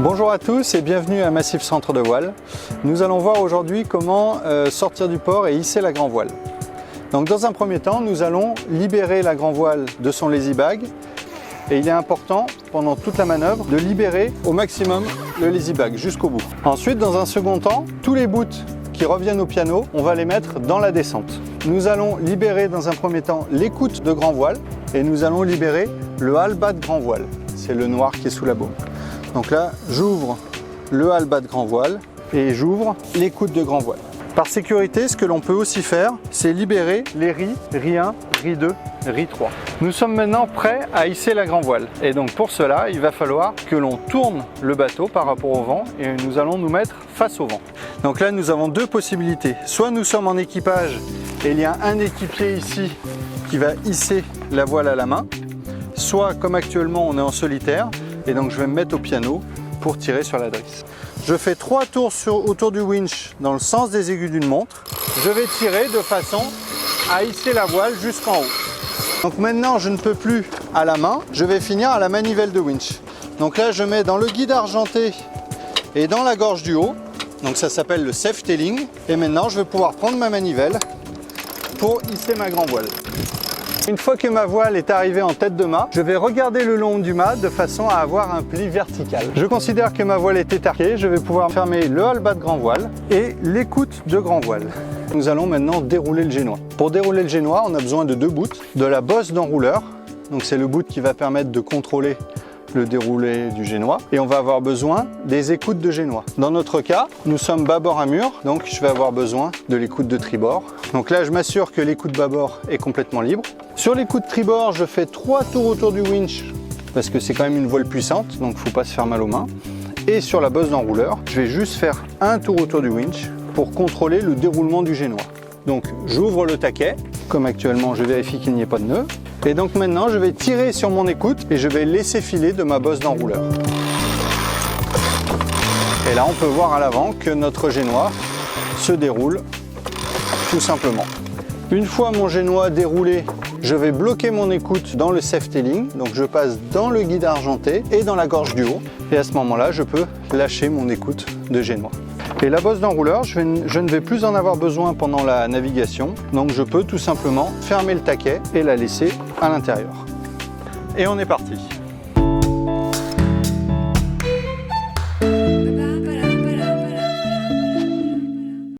Bonjour à tous et bienvenue à Massif Centre de Voile. Nous allons voir aujourd'hui comment sortir du port et hisser la grand voile. Donc dans un premier temps, nous allons libérer la grand voile de son lazy bag. Et il est important, pendant toute la manœuvre, de libérer au maximum le lazy bag jusqu'au bout. Ensuite, dans un second temps, tous les bouts qui reviennent au piano, on va les mettre dans la descente. Nous allons libérer dans un premier temps l'écoute de grand voile et nous allons libérer le hallebat de grand voile. C'est le noir qui est sous la baume. Donc là, j'ouvre le hallebat de grand voile et j'ouvre l'écoute de grand voile. Par sécurité, ce que l'on peut aussi faire, c'est libérer les ris, ris 1, ris 2, ris 3. Nous sommes maintenant prêts à hisser la grand voile. Et donc pour cela, il va falloir que l'on tourne le bateau par rapport au vent et nous allons nous mettre face au vent. Donc là, nous avons deux possibilités. Soit nous sommes en équipage et il y a un équipier ici qui va hisser la voile à la main. Soit comme actuellement, on est en solitaire et donc je vais me mettre au piano pour tirer sur la drisse. Je fais 3 tours autour du winch dans le sens des aiguilles d'une montre. Je vais tirer de façon à hisser la voile jusqu'en haut. Donc maintenant, je ne peux plus à la main, je vais finir à la manivelle de winch. Donc là, je mets dans le guide argenté et dans la gorge du haut. Donc ça s'appelle le safe-tailing. Et maintenant, je vais pouvoir prendre ma manivelle pour hisser ma grand voile. Une fois que ma voile est arrivée en tête de mât, je vais regarder le long du mât de façon à avoir un pli vertical. Je considère que ma voile est étarquée, je vais pouvoir fermer le hallebat de grand voile et l'écoute de grand voile. Nous allons maintenant dérouler le génois. Pour dérouler le génois, on a besoin de 2 bouts, de la bosse d'enrouleur, donc c'est le bout qui va permettre de contrôler le déroulé du génois, et on va avoir besoin des écoutes de génois. Dans notre cas, nous sommes bâbord à mur, donc je vais avoir besoin de l'écoute de tribord. Donc là, je m'assure que l'écoute bâbord est complètement libre. Sur l'écoute tribord, je fais 3 tours autour du winch, parce que c'est quand même une voile puissante, donc il ne faut pas se faire mal aux mains. Et sur la bosse d'enrouleur, je vais juste faire un tour autour du winch pour contrôler le déroulement du génois. Donc j'ouvre le taquet, comme actuellement je vérifie qu'il n'y ait pas de nœud. Et donc maintenant je vais tirer sur mon écoute et je vais laisser filer de ma bosse d'enrouleur. Et là on peut voir à l'avant que notre génois se déroule tout simplement. Une fois mon génois déroulé, je vais bloquer mon écoute dans le safe-tailing. Donc je passe dans le guide argenté et dans la gorge du haut. Et à ce moment-là, je peux lâcher mon écoute de génois. Et la bosse d'enrouleur, je ne vais plus en avoir besoin pendant la navigation. Donc je peux tout simplement fermer le taquet et la laisser à l'intérieur. Et on est parti.